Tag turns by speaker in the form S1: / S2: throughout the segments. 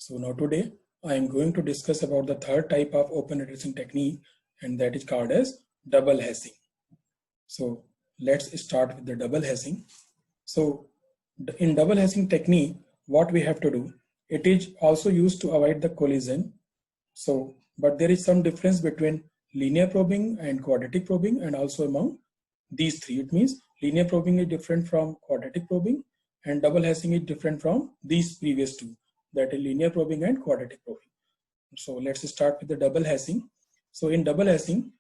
S1: So now today I am going to discuss about the third type of open addressing technique, and that is called as double hashing. So let's start with the double hashing. So in double hashing technique, what we have to do, it is also used to avoid the collision. So, but there is some difference between linear probing and quadratic probing, and also among these three. It means linear probing is different from quadratic probing, and double hashing is different from these previous two, that is linear probing and quadratic probing. So let's start with the double hashing. So in double hashing,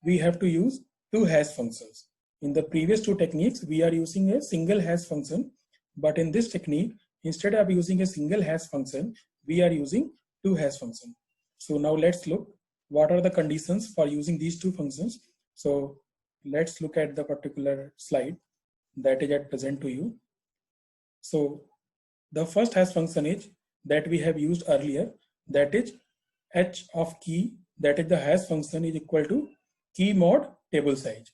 S1: we have to use two hash functions. In the previous two techniques, we are using a single hash function, but in this technique, instead of using a single hash function, we are using two hash functions. So now let's look what are the conditions for using these two functions. So let's look at the particular slide that is at present to you. So the first hash function is that we have used earlier, that is h of key, that is the hash function is equal to key mod table size.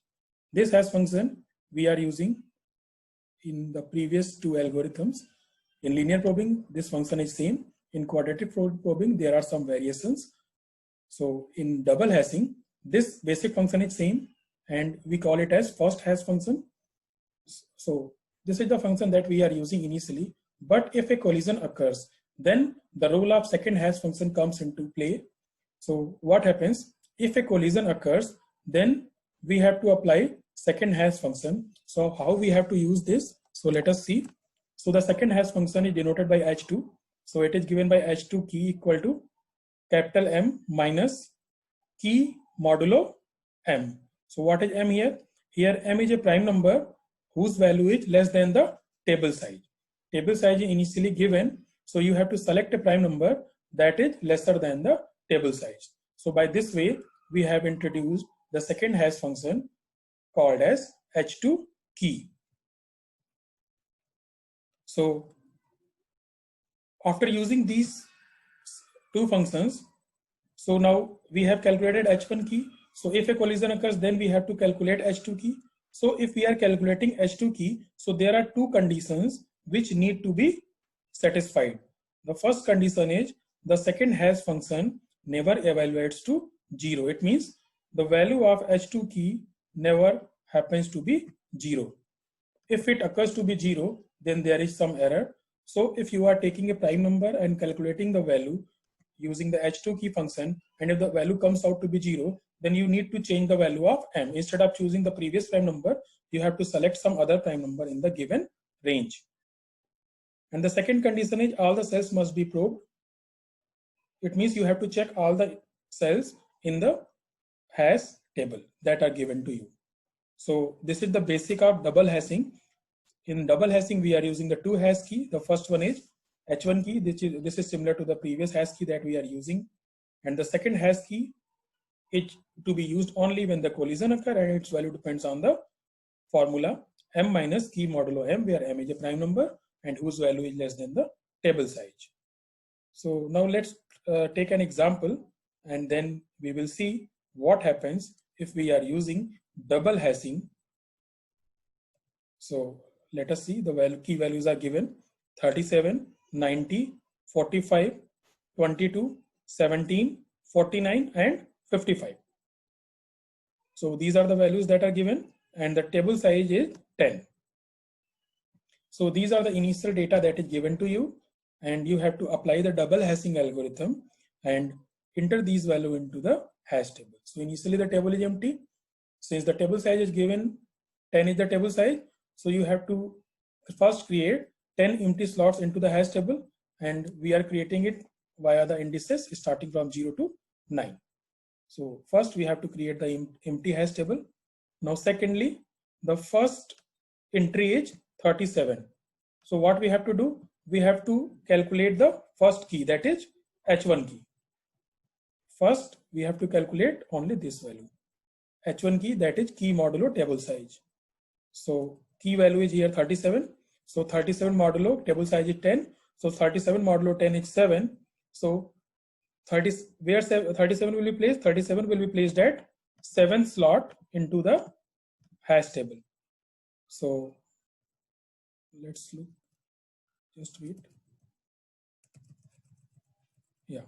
S1: This hash function we are using in the previous two algorithms. In linear probing, this function is same. In quadratic probing, there are some variations. So in double hashing, this basic function is same, and we call it as first hash function. So this is the function that we are using initially, but if a collision occurs, then the role of second hash function comes into play. So what happens if a collision occurs, then we have to apply second hash function. So how we have to use this? So let us see. So the second hash function is denoted by h2. So it is given by h2 key equal to capital M minus key modulo M. So what is M here? Here M is a prime number whose value is less than the table size. Table size is initially given, so you have to select a prime number that is lesser than the table size. So by this way, we have introduced the second hash function called as h2 key. So after using these two functions, so now we have calculated h1 key. So if a collision occurs, then we have to calculate h2 key. So if we are calculating h2 key, so there are two conditions which need to be satisfied. The first condition is the second hash function never evaluates to 0. It means the value of h2 key never happens to be 0. If it occurs to be 0, then there is some error. So if you are taking a prime number and calculating the value using the h2 key function, and if the value comes out to be 0, then you need to change the value of m. Instead of choosing the previous prime number, you have to select some other prime number in the given range. And the second condition is all the cells must be probed. It means you have to check all the cells in the hash table that are given to you. So this is the basic of double hashing. In double hashing, we are using the two hash key. The first one is h1 key. This is similar to the previous hash key that we are using. And the second hash key is to be used only when the collision occurs, and its value depends on the formula m minus key modulo m, where m is a prime number and whose value is less than the table size. So now let's take an example, and then we will see what happens if we are using double hashing. So let us see, the key values are given 37, 90, 45, 22, 17, 49 and 55. So these are the values that are given, and the table size is 10. So these are the initial data that is given to you, and you have to apply the double hashing algorithm and enter these values into the hash table. So initially the table is empty. Since the table size is given, 10 is the table size, so you have to first create 10 empty slots into the hash table, and we are creating it via the indices starting from 0 to 9. So first we have to create the empty hash table. Now secondly, the first entry is 37. So what we have to do, we have to calculate the first key, that is h1 key. First we have to calculate only this value, h1 key, that is key modulo table size. So key value is here 37. So 37 modulo table size is 10. So 37 modulo 10 is 7. So 37 will be placed? 37 will be placed at 7th slot into the hash table. So let's look, just wait. Yeah.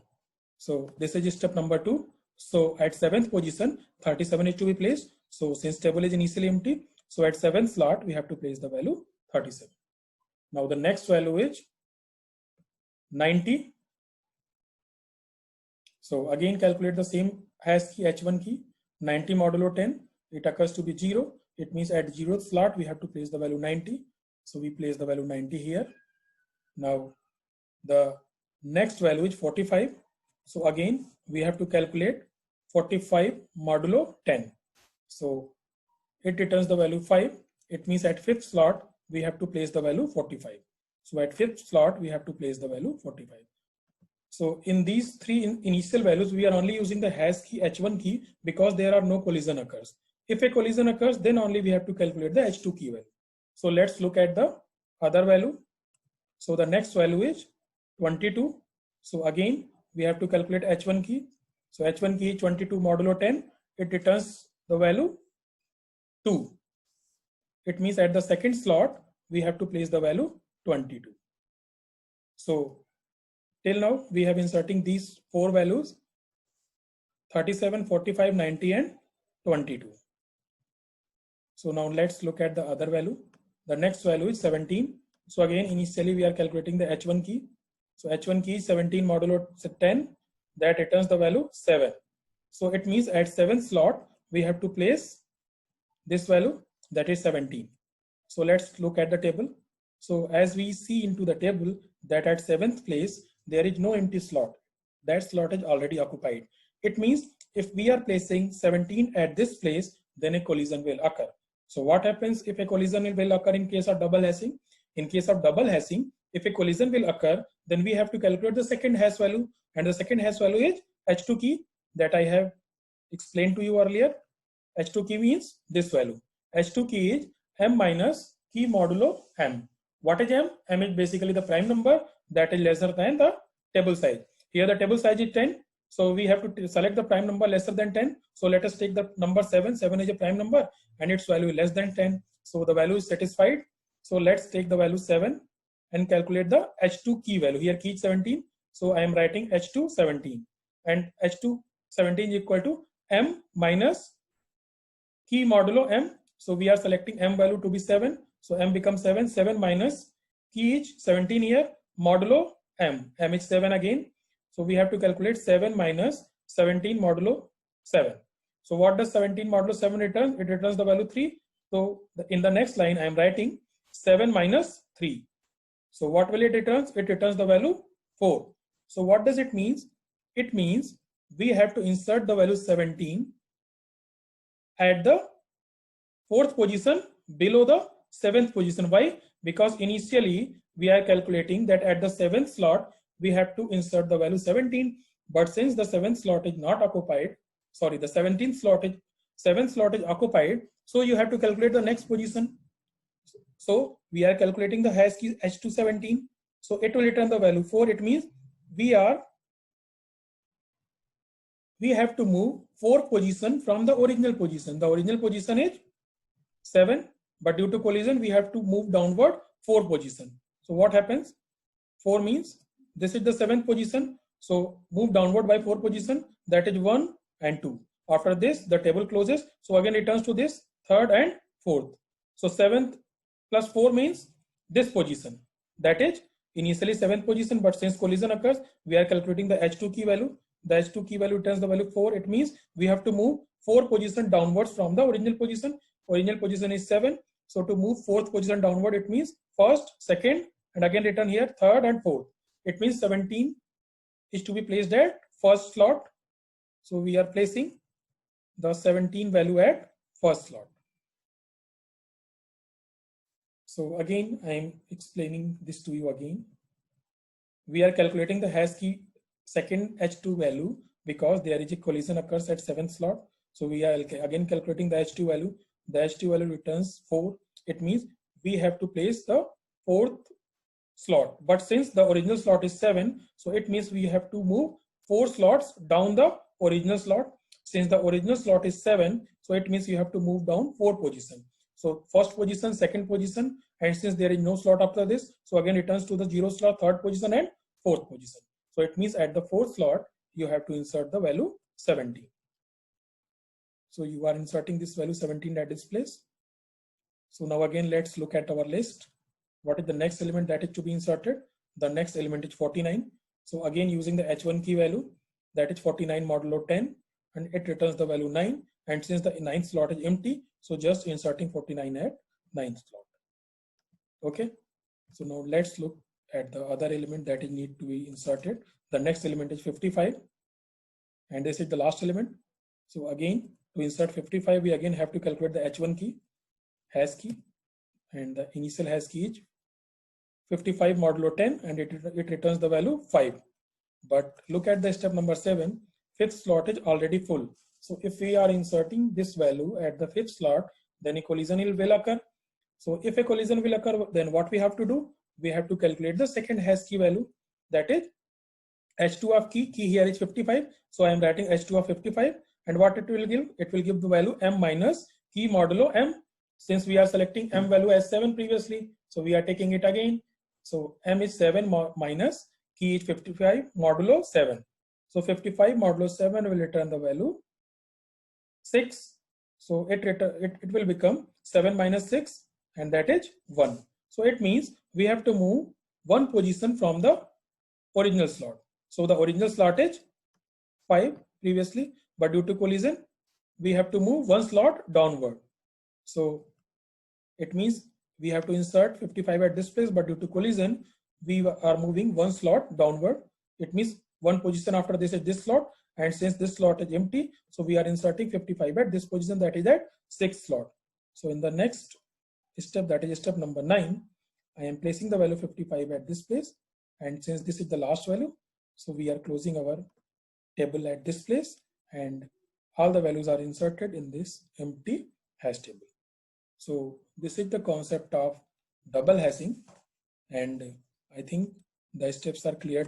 S1: So this is step number 2. So at 7th position, 37 is to be placed. So since table is initially empty, so at 7th slot, we have to place the value 37. Now the next value is 90. So again, calculate the same hash key H1 key, 90 modulo 10. It occurs to be 0. It means at 0th slot, we have to place the value 90. So we place the value 90 here. Now the next value is 45. So again, we have to calculate 45 modulo 10. So it returns the value 5. It means at 5th slot, we have to place the value 45. So at 5th slot, we have to place the value 45. So in these three initial values, we are only using the hash key H1 key because there are no collision occurs. If a collision occurs, then only we have to calculate the H2 key value. So let's look at the other value. So the next value is 22. So again, we have to calculate H1 key. So H1 key is 22 modulo 10. It returns the value 2. It means at the second slot, we have to place the value 22. So till now, we have inserting these 4 values, 37, 45, 90, and 22. So now let's look at the other value. The next value is 17. So again, initially we are calculating the H1 key. So H1 key is 17 modulo 10. That returns the value 7. So it means at 7th slot, we have to place this value, that is 17. So let's look at the table. So as we see into the table that at 7th place, there is no empty slot. That slot is already occupied. It means if we are placing 17 at this place, then a collision will occur. So what happens if a collision will occur in case of double hashing? In case of double hashing, if a collision will occur, then we have to calculate the second hash value, and the second hash value is H2 key that I have explained to you earlier. H2 key means this value. H2 key is m minus key modulo m. What is m? M is basically the prime number that is lesser than the table size. Here the table size is 10. So we have to select the prime number lesser than 10. So let us take the number 7. 7 is a prime number and its value is less than 10. So the value is satisfied. So let's take the value 7 and calculate the H2 key value. Here key is 17. So I am writing H2 17. And H2 17 is equal to m minus key modulo m. So we are selecting m value to be 7. So m becomes 7. 7 minus key is 17 here. Modulo m. M is 7 again. So we have to calculate 7 minus 17 modulo 7. So what does 17 modulo 7 return? It returns the value 3. So in the next line, I am writing 7 minus 3. So what will it return? It returns the value 4. So what does it mean? It means we have to insert the value 17 at the 4th position below the 7th position. Why? Because initially we are calculating that at the 7th slot, we have to insert the value 17. But since the 7th slot is not occupied, sorry, the 7th slot is occupied. So you have to calculate the next position. So we are calculating the hash key H217. So it will return the value 4. It means we have to move 4 position from the original position. The original position is 7, but due to collision, we have to move downward 4 position. So what happens? 4 means this is the 7th position. So move downward by 4 position, that is 1 and 2. After this, the table closes. So again, returns to this 3rd and 4th. So 7th plus 4 means this position. That is initially 7th position, but since collision occurs, we are calculating the H2 key value. The H2 key value returns the value 4. It means we have to move 4 position downwards from the original position. Original position is 7. So to move 4th position downward, it means 1st, 2nd, and again return here 3rd and 4th. It means 17 is to be placed at 1st slot. So we are placing the 17 value at 1st slot. So again, I am explaining this to you again. We are calculating the hash key second H2 value because there is a collision occurs at 7th slot. So we are again calculating the H2 value. The H2 value returns 4. It means we have to place the 4th slot. But since the original slot is 7, so it means we have to move 4 slots down the original slot. Since the original slot is 7, so it means you have to move down 4 position. So 1st position, 2nd position, and since there is no slot after this, so again returns to the 0 slot, 3rd position and 4th position. So it means at the fourth slot, you have to insert the value 17. So you are inserting this value 17 at this place. So now again, let's look at our list. What is the next element that is to be inserted? The next element is 49. So again, using the H1 key value, that is 49 modulo 10, and it returns the value 9. And since the 9th slot is empty, so just inserting 49 at 9th slot. Okay. So now let's look at the other element that is need to be inserted. The next element is 55, and this is the last element. So again, to insert 55, we again have to calculate the H1 key, hash key, and the initial hash key is 55 modulo 10, and it returns the value 5. But look at the step number 7, fifth slot is already full. So if we are inserting this value at the fifth slot, then a collision will occur. So if a collision will occur, then what we have to do? We have to calculate the second hash key value, that is H2 of key here is 55. So I am writing H2 of 55, and what it will give? It will give the value m minus key modulo m. Since we are selecting m value as 7 previously, so we are taking it again. So m is 7 minus key is 55 modulo 7. So 55 modulo 7 will return the value 6. So it will become 7 minus 6, and that is 1. So it means we have to move one position from the original slot. So the original slot is 5 previously, but due to collision, we have to move one slot downward. So it means we have to insert 55 at this place, but due to collision, we are moving one slot downward. It means one position after this is this slot, and since this slot is empty, so we are inserting 55 at this position, that is at 6th slot. So in the next step, that is step number 9, I am placing the value 55 at this place, and since this is the last value, so we are closing our table at this place, and all the values are inserted in this empty hash table. So this is the concept of double hashing, and I think the steps are clear.